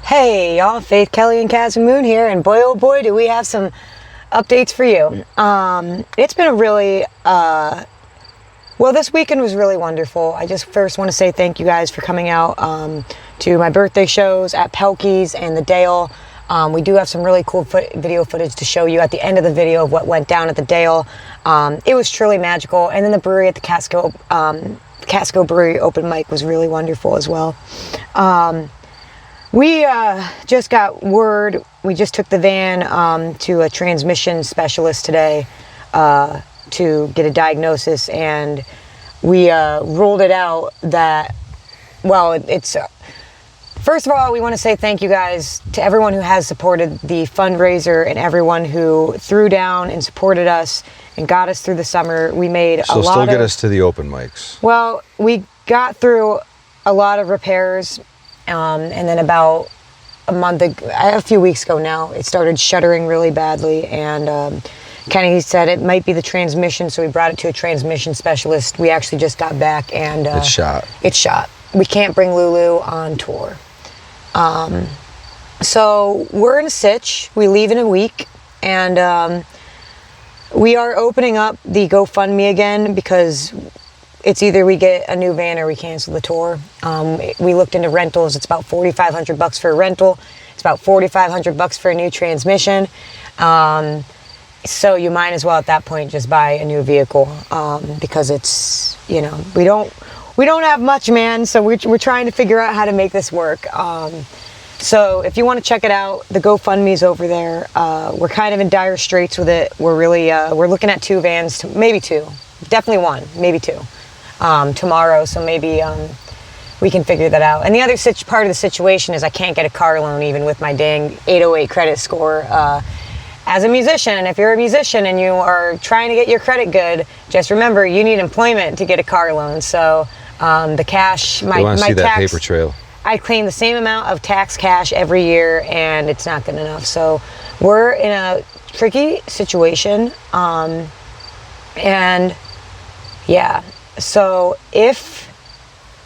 Hey y'all, Faith, Kelly, and Caswyn Moon here, and boy oh boy do we have some updates for you. It's been a really, well, this weekend was really wonderful. I just first want to say thank you guys for coming out to my birthday shows at Pelkey's and the Dale. We do have some really cool video footage to show you at the end of the video of what went down at the Dale. It was truly magical, and then the brewery at the Casco Brewery open mic was really wonderful as well. We just got word, we just took the van to a transmission specialist today to get a diagnosis, and we ruled it out that, well, it's, first of all, we want to say thank you guys to everyone who has supported the fundraiser and everyone who threw down and supported us and got us through the summer. We made a lot of... So still get us to the open mics. Well, we got through a lot of repairs. And then about a few weeks ago now, it started shuddering really badly, and Kenny said it might be the transmission, so we brought it to a transmission specialist. We actually just got back, and it's shot. It's shot. We can't bring Lulu on tour. So we're in a sitch. We leave in a week, and we are opening up the GoFundMe again because it's either we get a new van or we cancel the tour. We looked into rentals. It's about $4,500 for a rental. It's about $4,500 for a new transmission. So you might as well at that point just buy a new vehicle because it's, you know, we don't have much, man. So we're trying to figure out how to make this work. So if you want to check it out, the GoFundMe's over there. We're kind of in dire straits with it. We're really we're looking at two vans, maybe two, definitely one, maybe two. Tomorrow, so maybe we can figure that out. And the other part of the situation is I can't get a car loan even with my dang 808 credit score. As a musician, if you're a musician and you are trying to get your credit good, just remember you need employment to get a car loan. So the cash, my see that tax, paper trail. I claim the same amount of tax cash every year, and it's not good enough. So we're in a tricky situation, and yeah. So if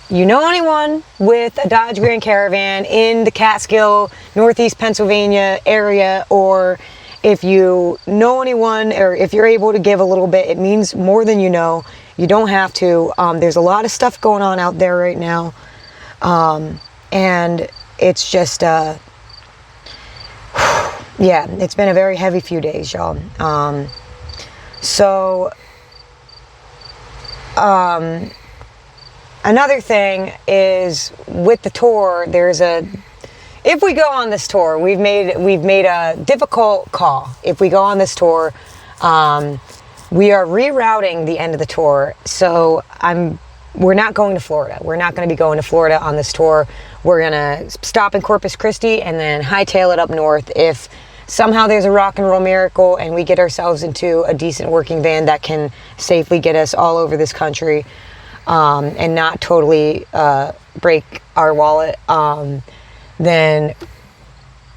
you know anyone with a Dodge Grand Caravan in the Catskill, Northeast Pennsylvania area, or if you know anyone, or if you're able to give a little bit, it means more than you know. You don't have to. There's a lot of stuff going on out there right now. And it's just, yeah, it's been a very heavy few days, y'all. Another thing is with the tour, if we go on this tour, we've made a difficult call. If we go on this tour, we are rerouting the end of the tour. So we're not going to Florida. We're not going to be going to Florida on this tour. We're going to stop in Corpus Christi and then hightail it up north. If somehow there's a rock and roll miracle and we get ourselves into a decent working van that can safely get us all over this country and not totally break our wallet, then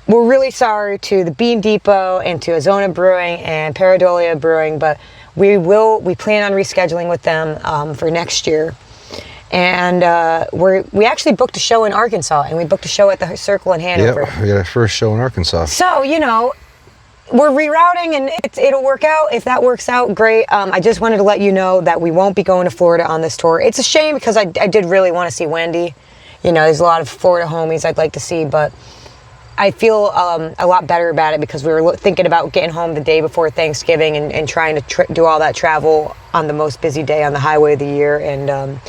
we're really sorry to the Bean Depot and to Azona Brewing and Paradolia Brewing, but we plan on rescheduling with them for next year. And we actually booked a show in Arkansas, and we booked a show at the Circle in Hanover. Yep, we got our first show in Arkansas. So, you know, we're rerouting, and it'll work out. If that works out, great. I just wanted to let you know that we won't be going to Florida on this tour. It's a shame because I did really want to see Wendy. You know, there's a lot of Florida homies I'd like to see, but I feel a lot better about it because we were thinking about getting home the day before Thanksgiving and trying to do all that travel on the most busy day on the highway of the year, and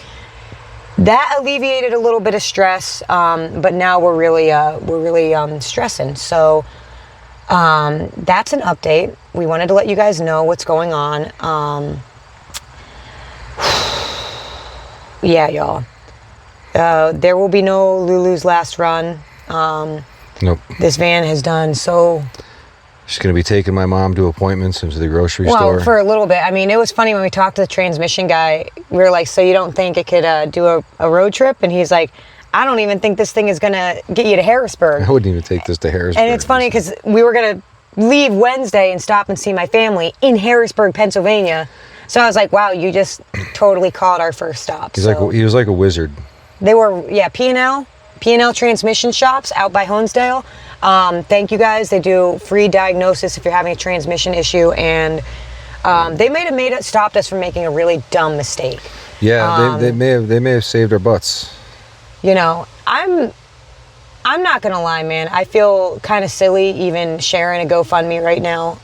that alleviated a little bit of stress. But now we're really stressing. So that's an update. We wanted to let you guys know what's going on. Yeah, y'all. There will be no Lulu's last run. Nope. This van has done so. She's going to be taking my mom to appointments and to the grocery store. Well, for a little bit. I mean, it was funny when we talked to the transmission guy. We were like, so you don't think it could do a road trip? And he's like, I don't even think this thing is going to get you to Harrisburg. I wouldn't even take this to Harrisburg. And it's funny because we were going to leave Wednesday and stop and see my family in Harrisburg, Pennsylvania. So I was like, wow, you just totally called our first stop. He was like a wizard. They were, yeah, P&L. P&L Transmission Shops out by Honesdale. Thank you guys. They do free diagnosis if you're having a transmission issue, and they may have stopped us from making a really dumb mistake. Yeah, they may have saved our butts. You know, I'm not gonna lie, man. I feel kind of silly even sharing a GoFundMe right now.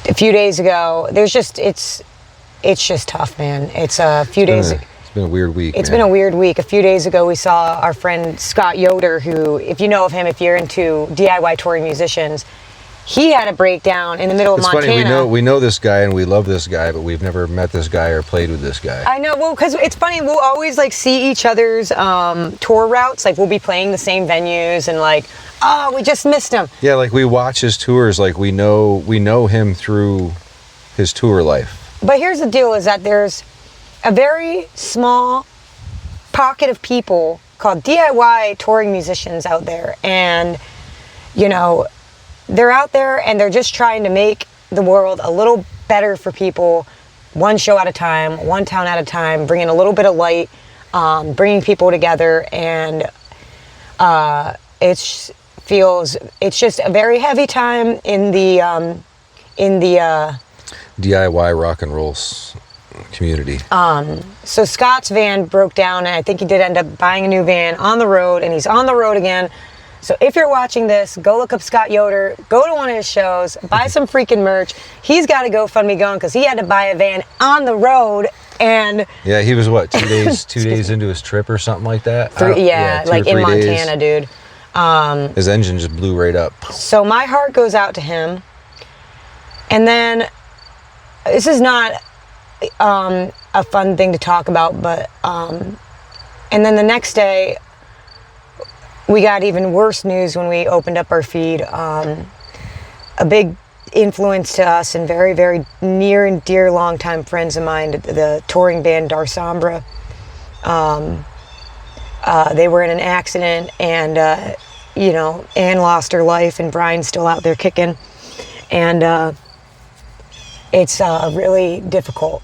A few days ago, it's just tough, man. It's a few days. It's been a weird week. It's been a weird week. A few days ago, we saw our friend Scott Yoder, who, if you know of him, if you're into DIY touring musicians, he had a breakdown in the middle of Montana. It's funny, we know this guy and we love this guy, but we've never met this guy or played with this guy. I know, well, because it's funny, we'll always like see each other's tour routes. Like we'll be playing the same venues and like, oh, we just missed him. Yeah, like we watch his tours, like we know him through his tour life. But here's the deal, is that there's a very small pocket of people called DIY touring musicians out there, and you know, they're out there and they're just trying to make the world a little better for people, one show at a time, one town at a time, bringing a little bit of light, bringing people together, and it's just a very heavy time in the DIY rock and roll community. So Scott's van broke down, and I think he did end up buying a new van on the road, and he's on the road again. So if you're watching this, go look up Scott Yoder, go to one of his shows, buy some freaking merch. He's got to GoFundMe going because he had to buy a van on the road. And yeah, he was what, 2 days 2 days into his trip or something like that? Like in Montana, dude. His engine just blew right up. So my heart goes out to him. And then, this is not a fun thing to talk about, but, and then the next day, we got even worse news when we opened up our feed. A big influence to us and very, very near and dear longtime friends of mine, the touring band Darsombra. They were in an accident, and, you know, Ann lost her life, and Brian's still out there kicking. And it's really difficult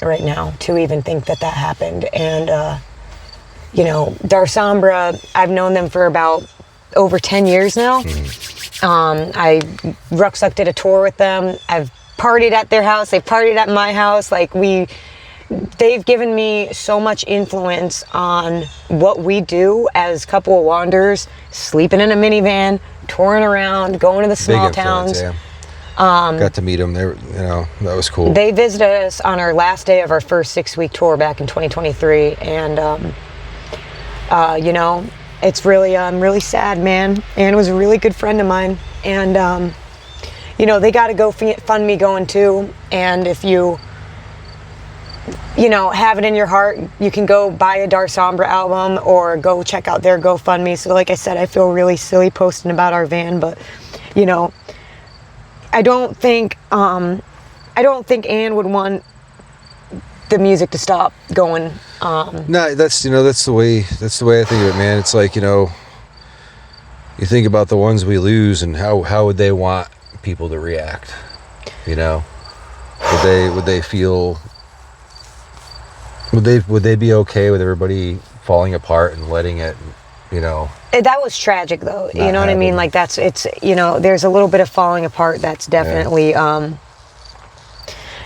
right now to even think that happened. And, you know, Darsombra, I've known them for about over 10 years now. I Rucksuck did a tour with them. I've partied at their house. They partied at my house. Like they've given me so much influence on what we do as Couple of Wanderers, sleeping in a minivan, touring around, going to the small towns. Yeah. Got to meet them. They were, you know, that was cool. They visited us on our last day of our first 6-week tour back in 2023, and you know, it's really, I'm really sad, man. And it was a really good friend of mine. And, you know, they got to GoFundMe going too. And if you know, have it in your heart, you can go buy a Darsombra album or go check out their GoFundMe. So like I said, I feel really silly posting about our van, but, you know, I don't think Ann would want the music to stop going. No, that's the way I think of it, man. It's like, you know, you think about the ones we lose and how would they want people to react? You know, would they feel, would they be okay with everybody falling apart and letting it, you know? That was tragic though. You know what I mean? Like it's, you know, there's a little bit of falling apart. That's definitely,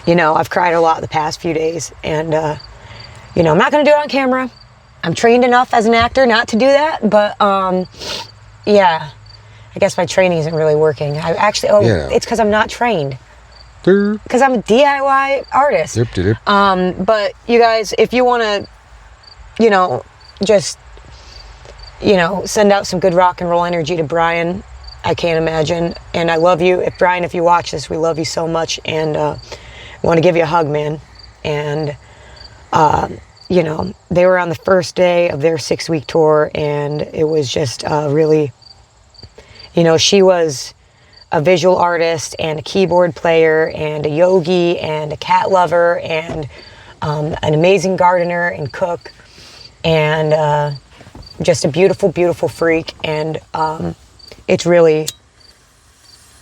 you know, I've cried a lot the past few days, and, you know, I'm not going to do it on camera. I'm trained enough as an actor not to do that, but, yeah, I guess my training isn't really working. I actually, It's because I'm not trained. Because I'm a DIY artist. But you guys, if you want to, you know, just, you know, send out some good rock and roll energy to Brian, I can't imagine. And I love you. Brian, if you watch this, we love you so much. And, I want to give you a hug, man. And, you know, they were on the first day of their 6-week tour, and it was just really, you know, she was a visual artist and a keyboard player and a yogi and a cat lover and an amazing gardener and cook and just a beautiful, beautiful freak. And it's really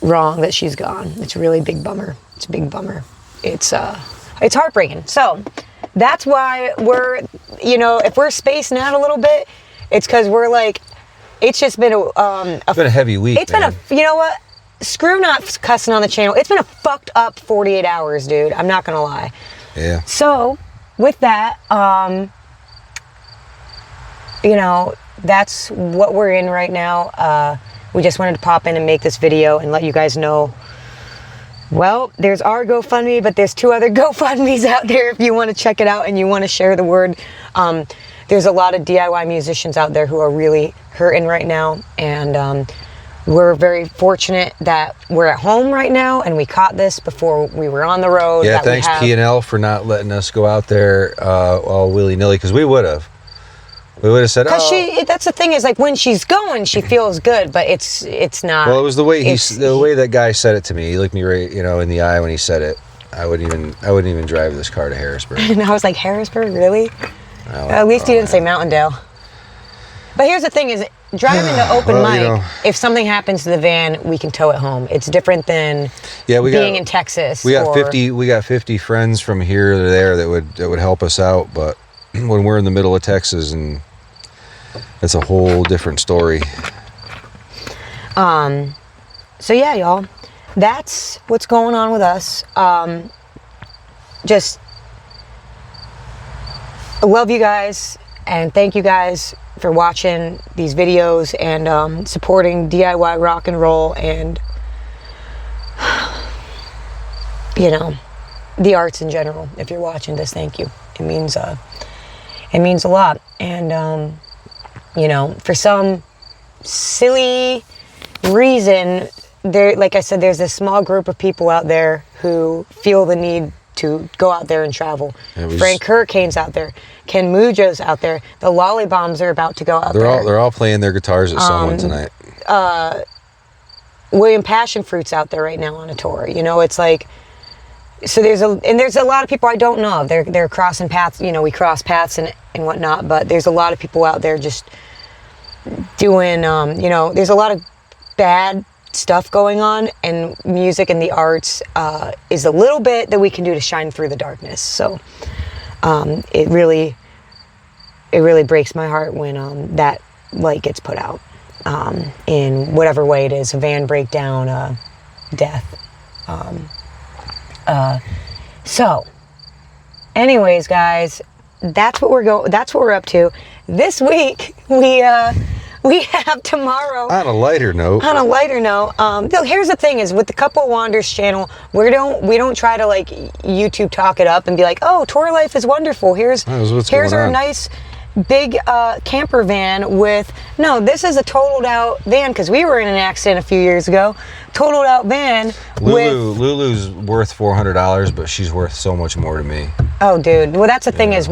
wrong that she's gone. It's a really big bummer. It's a big bummer. It's heartbreaking. So that's why we're, you know, if we're spacing out a little bit, it's because we're like, it's just been it's been a heavy week. It's been you know what? Screw not cussing on the channel. It's been a fucked up 48 hours, dude. I'm not gonna lie. Yeah. So, with that, you know, that's what we're in right now. We just wanted to pop in and make this video and let you guys know. Well, there's our GoFundMe, but there's 2 other GoFundMes out there if you want to check it out and you want to share the word. There's a lot of DIY musicians out there who are really hurting right now, and we're very fortunate that we're at home right now and we caught this before we were on the road. Yeah, thanks P&L for not letting us go out there all willy-nilly, because we would have. We would have said, because that's the thing, is like when she's going, she feels good, but it's not. Well, it was the way the way that guy said it to me. He looked me right, you know, in the eye when he said it. I wouldn't even drive this car to Harrisburg. And I was like, Harrisburg, really? At least you didn't say Mountaindale. But here's the thing: is driving to open mic. You know, if something happens to the van, we can tow it home. It's different than being in Texas. We got 50 friends from here to there that would help us out, but when we're in the middle of Texas, and it's a whole different story. So yeah, y'all, that's what's going on with us. Just love you guys and thank you guys for watching these videos and supporting DIY rock and roll and, you know, the arts in general. If you're watching this, thank you. It means a lot. And you know, for some silly reason, there, like I said, there's this small group of people out there who feel the need to go out there and travel. Frank Hurricane's out there. Ken Mujo's out there. The Lollybombs are about to go out there. They're all playing their guitars at someone tonight. William Passion Fruit's out there right now on a tour. You know, it's like, so there's a lot of people I don't know of. They're crossing paths. You know, we cross paths and whatnot. But there's a lot of people out there just doing. You know, there's a lot of bad stuff going on, and music and the arts is a little bit that we can do to shine through the darkness. So it really breaks my heart when that light gets put out in whatever way it is, a van breakdown, death. So anyways, guys, that's what we're up to this week. We have tomorrow. On a lighter note. Here's the thing: is with the Couple Wanders channel, we don't try to like YouTube talk it up and be like, oh, tour life is wonderful. Here's our nice big camper van with. No, this is a totaled out van because we were in an accident a few years ago. Totaled out van. Lulu's worth $400, but she's worth so much more to me. Oh, dude. Well, that's the thing is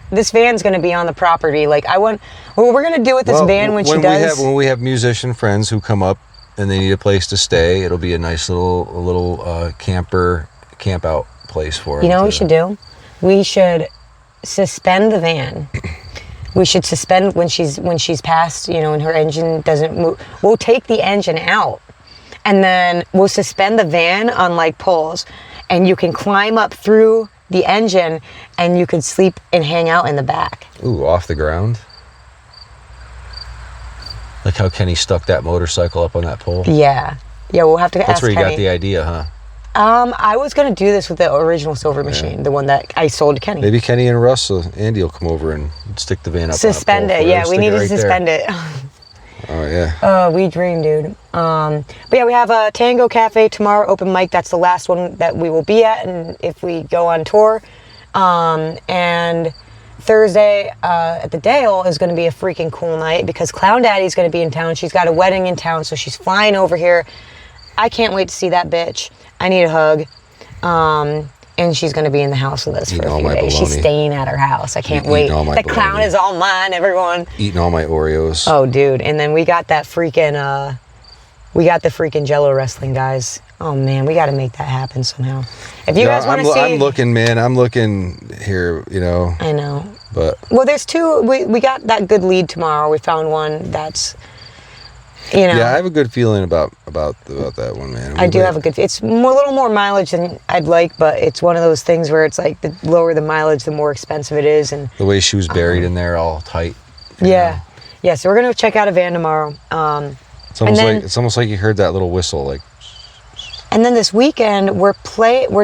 this van's going to be on the property. Like what we're going to do with this van when she does. When we have musician friends who come up and they need a place to stay, it'll be a nice little camp out place for them. You know what we should do? We should suspend the van. We should suspend when she's past, you know, and her engine doesn't move. We'll take the engine out. And then we'll suspend the van on like poles, and you can climb up through the engine and you can sleep and hang out in the back. Ooh, off the ground? Like how Kenny stuck that motorcycle up on that pole? Yeah. Yeah, we'll have to ask Kenny. That's where you got the idea, huh? I was going to do this with the original Silver Machine, the one that I sold to Kenny. Maybe Kenny and Russ, Andy will come over and stick the van up suspend on a pole. It, yeah, we need to suspend it. Oh, yeah. Oh, we dream, dude. But yeah, we have a Tango Cafe tomorrow, open mic. That's the last one that we will be at, and if we go on tour. And Thursday at the Dale is going to be a freaking cool night because Clown Daddy's going to be in town. She's got a wedding in town, so she's flying over here. I can't wait to see that bitch. I need a hug. And she's going to be in the house with us for a few days. She's staying at her house. I can't wait. The clown is all mine, everyone. Eating all my Oreos. Oh, dude. And then we got that freaking, the freaking Jello wrestling, guys. Oh, man, we got to make that happen somehow. If you guys want to see. I'm looking here, you know. I know. But. Well, there's two. We got that good lead tomorrow. We found one that's You know, Yeah, I have a good feeling about that one, man. I do have a good. It's a little more mileage than I'd like, but it's one of those things where it's like the lower the mileage, the more expensive it is, and the way she was buried in there, all tight. Yeah. Yeah, so we're gonna check out a van tomorrow. It's almost like you heard that little whistle, like. And then this weekend we're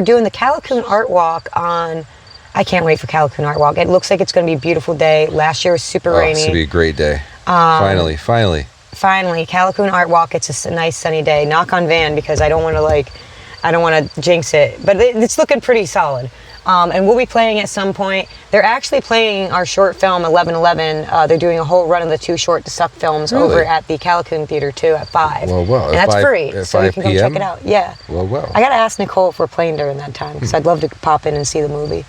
doing the Callicoon Art Walk on. I can't wait for Callicoon Art Walk. It looks like it's gonna be a beautiful day. Last year was super rainy. It's gonna be a great day. Finally. Finally, Callicoon Art Walk. It's a nice sunny day. Knock on van because I don't want to jinx it, but it's looking pretty solid. And we'll be playing at some point. They're actually playing our short film 1111. They're doing a whole run of the 2 short to suck films over at the Callicoon Theater too at 5. Well. And that's free, at so you 5 can come check it out. Yeah. Well. I gotta ask Nicole if we're playing during that time because I'd love to pop in and see the movie.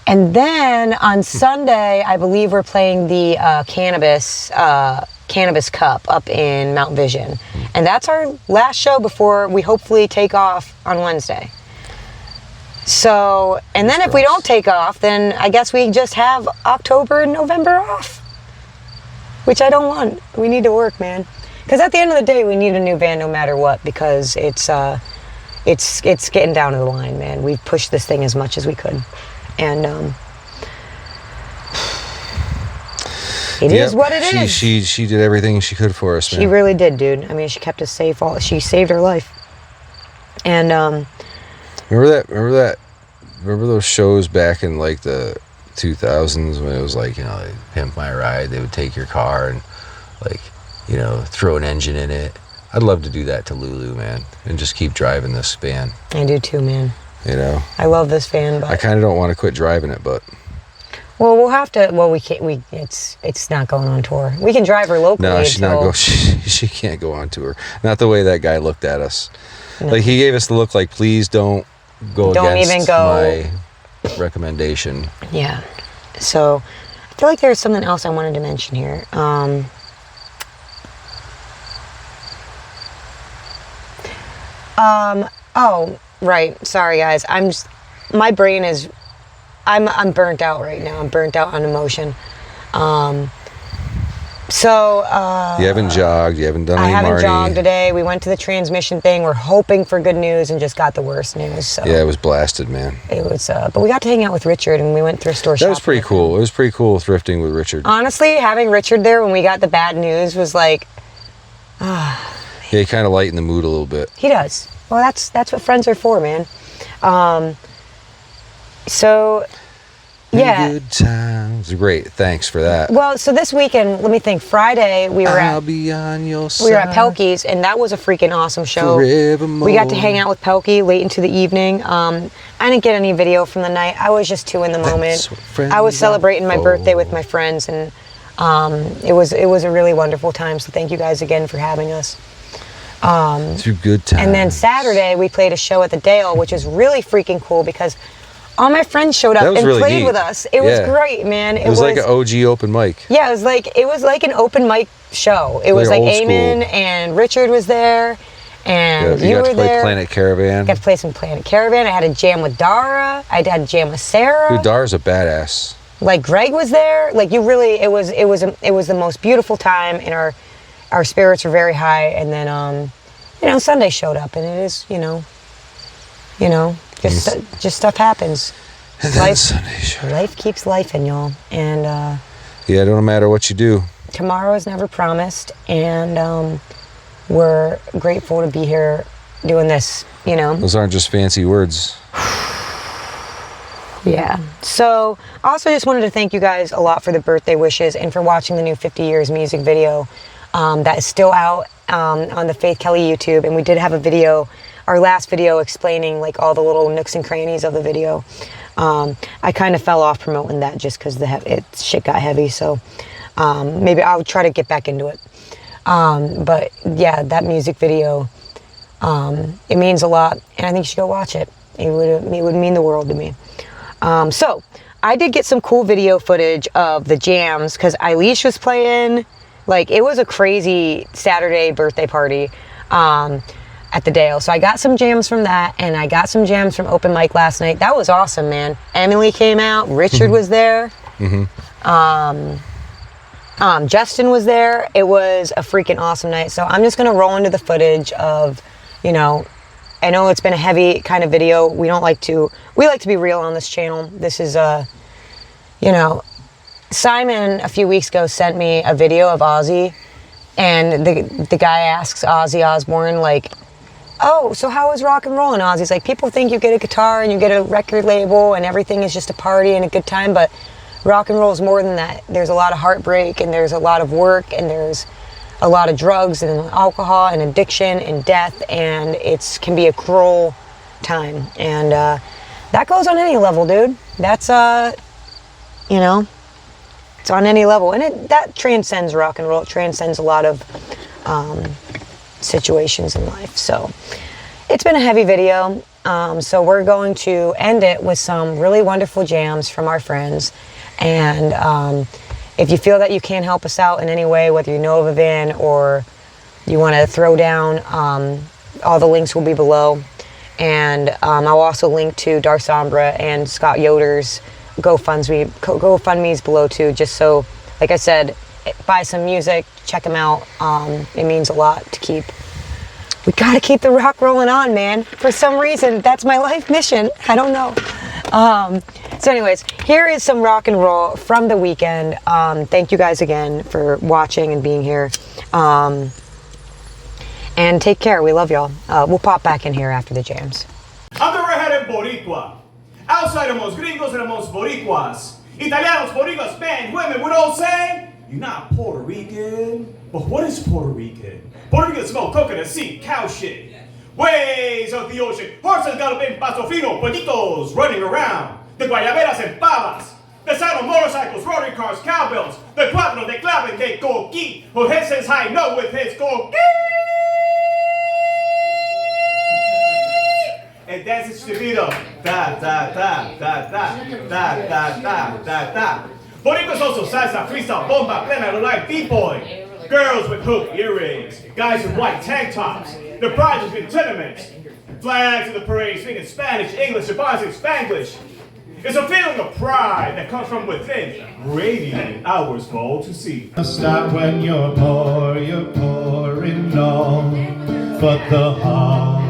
And then on Sunday, I believe we're playing the Cannabis Cup up in Mount Vision. And that's our last show before we hopefully take off on Wednesday. So, and then if we don't take off, then I guess we just have October and November off. Which I don't want. We need to work, man. Because at the end of the day, we need a new van no matter what because it's getting down to the line, man. We've pushed this thing as much as we could. And it is what it is. She did everything she could for us, man. She really did, dude. I mean, she kept us safe. She saved our life. And remember those shows back in like the 2000s when it was like, like Pimp My Ride, they would take your car and like, throw an engine in it. I'd love to do that to Lulu, man, and just keep driving this van. I do too, man. I love this van, but I kind of don't want to quit driving it, but well, we'll have to. Well, we can't. It's not going on tour. We can drive her locally. No, she's not go. She can't go on tour. Not the way that guy looked at us. No. Like he gave us the look like, please don't go against my recommendation. Yeah. So I feel like there's something else I wanted to mention here. Oh, right. Sorry, guys. My brain is. I'm burnt out right now. I'm burnt out on emotion. So you haven't jogged. You haven't done any I haven't Marnie. jogged today. We went to the transmission thing. We're hoping for good news and just got the worst news. So yeah, it was blasted, man. It was, but we got to hang out with Richard and we went through a store. That was pretty cool. It was pretty cool thrifting with Richard. Honestly, having Richard there when we got the bad news was like, yeah, he kind of lightened the mood a little bit. He does. Well, that's what friends are for, man. So. Yeah. Good times. Great. Thanks for that. Well, so this weekend, let me think. Friday, I'll be on your side. We were at Pelkey's, and that was a freaking awesome show. Forevermore. We got to hang out with Pelkey late into the evening. I didn't get any video from the night. I was just too in the moment. I was celebrating my birthday with my friends, and it was a really wonderful time. So thank you guys again for having us. Through good times. And then Saturday, we played a show at the Dale, which was really freaking cool because all my friends showed up and really played neat. with us. It was great, man. It was like an OG open mic. Yeah, it was like an open mic show. It was like Eamon and Richard was there, and you were there. You got to play Planet Caravan. Got to play some Planet Caravan. I had a jam with Dara. I had a jam with Sarah. Dude, Dara's a badass. Like Greg was there. Like you really, it was the most beautiful time, and our spirits were very high. And then Sunday showed up, and it is just stuff happens. And then Sunday showed up. Life keeps lifing, y'all. And yeah, it don't matter what you do. Tomorrow is never promised, and we're grateful to be here doing this. Those aren't just fancy words. Yeah. So, also just wanted to thank you guys a lot for the birthday wishes and for watching the new 50 Years music video that is still out on the Faith Kelly YouTube. And we did have a video, our last video, explaining like all the little nooks and crannies of the video. I kind of fell off promoting that just because shit got heavy. So maybe I'll try to get back into it. But yeah, that music video, it means a lot, and I think you should go watch it. It would mean the world to me. So I did get some cool video footage of the jams because Eilish was playing. Like, it was a crazy Saturday birthday party at the Dale. So I got some jams from that, and I got some jams from open mic last night. That was awesome, man. Emily came out. Richard was there. Mm-hmm. Justin was there. It was a freaking awesome night. So I'm just gonna roll into the footage of, you know, I know it's been a heavy kind of video. We like to be real on this channel. This is you know, Simon a few weeks ago sent me a video of Ozzy, and the guy asks Ozzy Osbourne, like, oh, so how is rock and roll? And Ozzy's like, people think you get a guitar and you get a record label and everything is just a party and a good time, but rock and roll is more than that. There's a lot of heartbreak, and there's a lot of work, and there's a lot of drugs and alcohol and addiction and death, and it can be a cruel time. And that goes on any level, dude. That's, you know, it's on any level. And that transcends rock and roll. It transcends a lot of situations in life. So it's been a heavy video. So we're going to end it with some really wonderful jams from our friends. And if you feel that you can help us out in any way, whether you know of a van or you want to throw down, all the links will be below. And I'll also link to Darsombra and Scott Yoder's GoFundMe's below too, just so, like I said, buy some music, check them out. It means a lot to we gotta keep the rock rolling on, man. For some reason, that's my life mission. I don't know. So anyways, here is some rock and roll from the weekend. Thank you guys again for watching and being here. And take care. We love y'all. We'll pop back in here after the jams. I'm the redheaded Boricua. Outside of most gringos and most Boricuas. Italianos, Boricuas, men, women would all say, you're not Puerto Rican. But what is Puerto Rican? Puerto Rican smell coconut seed, cow shit. Waves of the ocean, horses galloping paso fino, pollitos running around. The guayaberas and pavas. The sound of motorcycles, rotary cars, cowbells. The cuatro de clave de coqui. Who hits his high note with his coqui. And dances to the beat of da da da da da da da da da da. Boricua's also salsa, freestyle, bomba, plena, like B-boy. Girls with hoop earrings, guys with white tank tops. The brides with tenements. Flags in the parade, speaking Spanish, English, Japanese, Spanglish. It's a feeling of pride that comes from within, radiating ours for all to see. Start when you're pouring all but the heart.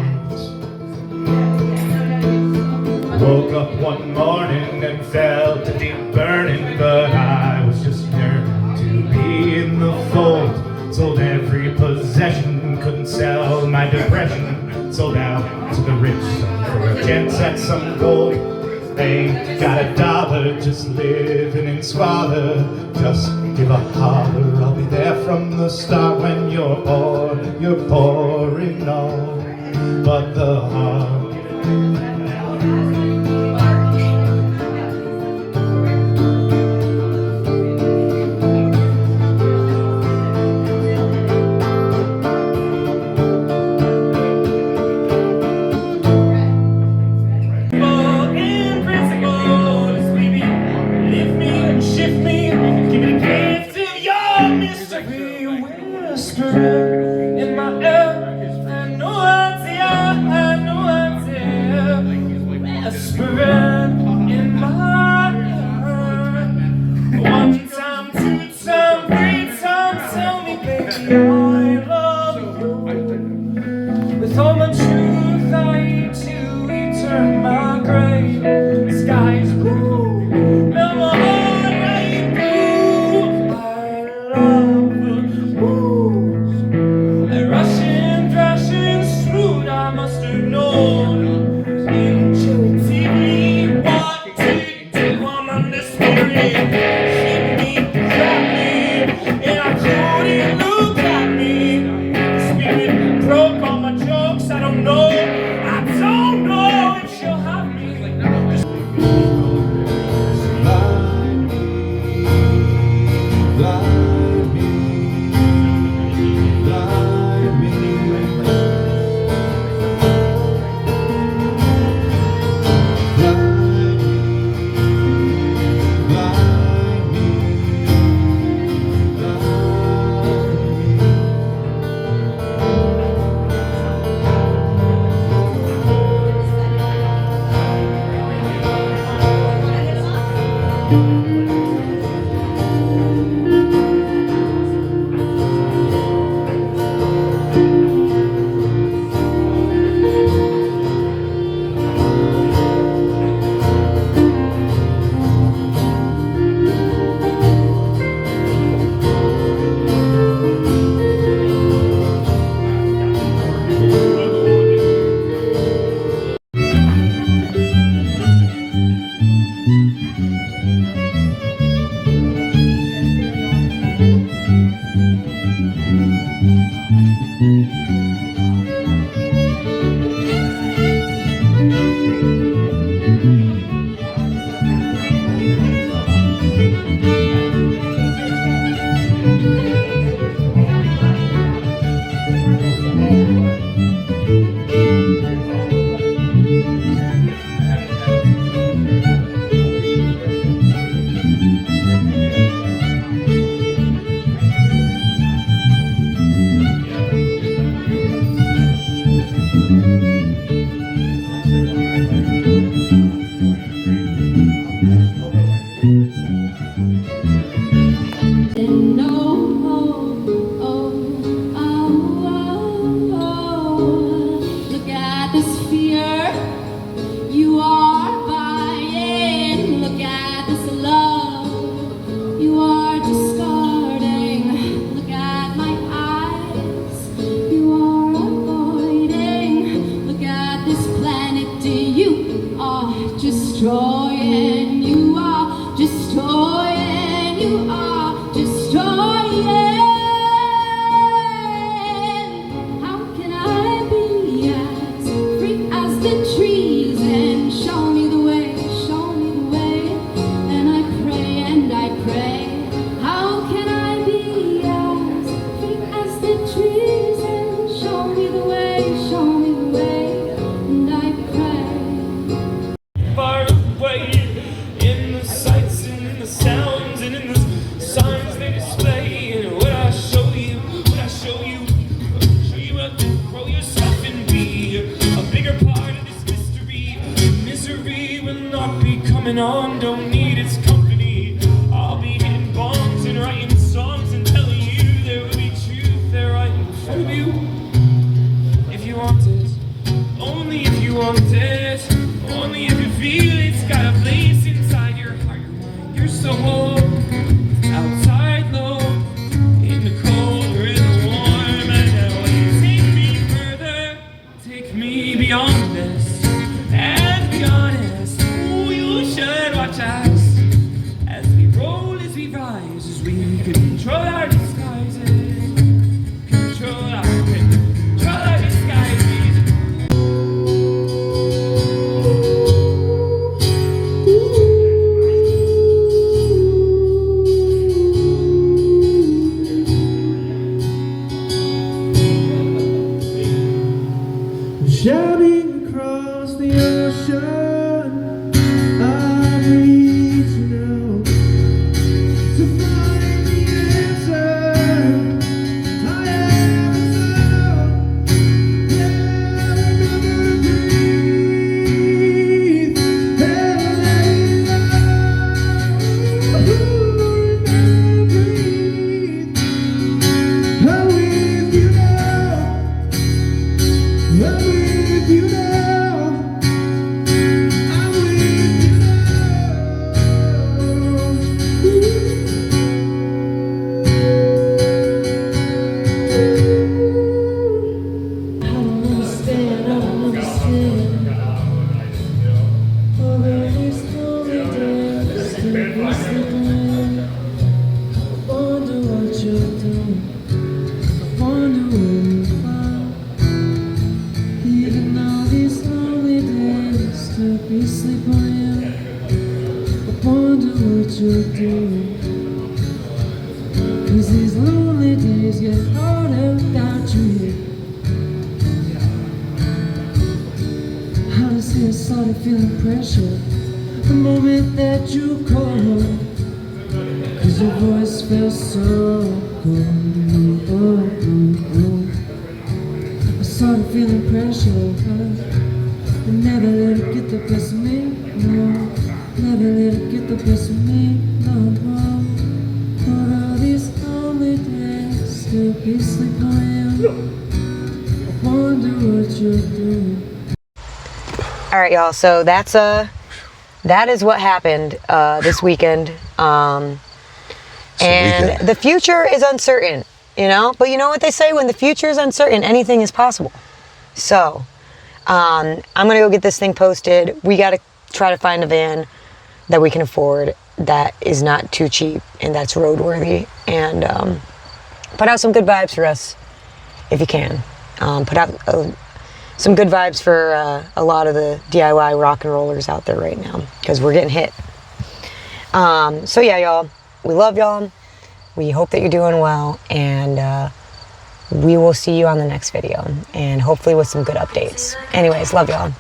Woke up one morning and felt a deep burning, but I was just yearning to be in the fold. Sold every possession, couldn't sell my depression. Sold out to the rich, for a chance at some gold. Ain't got $1, just living in squalor. Just give a holler, I'll be there from the start. When you're pouring all but the heart. In my ear, I know what's here, I know what's here. Whispering in my heart. One time, two time, three time, tell me, baby, I love you. With all my truth, I need to return my grave. The sky is blue, now my heart right through. I love the moon. Rushing, thrashing, smooth, I must have known intuitively what to do. I'm under spirit, hit me, grab me, and I couldn't look at me. The spirit broke all my jokes, I don't know if she'll have me. Look at this fear you are buying. Look at this love you are discarding. Look at my eyes you are avoiding. Look at this planet you are destroying. You are destroying. You are destroying. How can I be as free as the trees and show me the way, show me the way? And I pray, how can I be as free as the trees and show me the way, show me the way? And I pray. Far away in the sights and in the sounds and in the signs they display. And what I show you, what I show you, show you how to grow yourself and be a bigger part of this mystery. Misery will not be coming on, don't need its company. I'll be hitting bombs and writing songs and telling you there will be truth there right in front of you. If you want it, only if you want it, only if you feel it's got a place inside your heart. Your soul, outside low, in the cold or in the warm. And now you take me further, take me beyond this. And be honest, ooh, you should watch us as we roll, as we rise, as we control our disguises, control our disguises. Shouting across the ocean, I need to know to find the answer. I am found. Yeah, never breathe. Never breathe. I'm with you now. I'm with you now. I'm with you I don't understand. Over these lonely days, still be sleeping. I wonder what you're doing. I wonder where you are. Even all these lonely days, still be sleeping. I wonder what you're doing. 'Cause these lonely days get harder without you here. Honestly, I started feeling pressure the moment that you called. 'Cause your voice felt so good. Oh, oh, oh. I started feeling pressure. I never let it get the best of me. No, never let it get the best of me. No, no. But all these lonely days still be sleeping on you. I wonder what you're doing. All right, y'all. So that is what happened this weekend. And weekend. the future is uncertain, you know. But you know what they say: when the future is uncertain, anything is possible. So I'm gonna go get this thing posted. We got to try to find a van that we can afford that is not too cheap and that's roadworthy, and put out some good vibes for us if you can. Put out some good vibes for a lot of the DIY rock and rollers out there right now, because we're getting hit. So yeah, y'all, we love y'all. We hope that you're doing well, and we will see you on the next video, and hopefully with some good updates. Anyways, love y'all.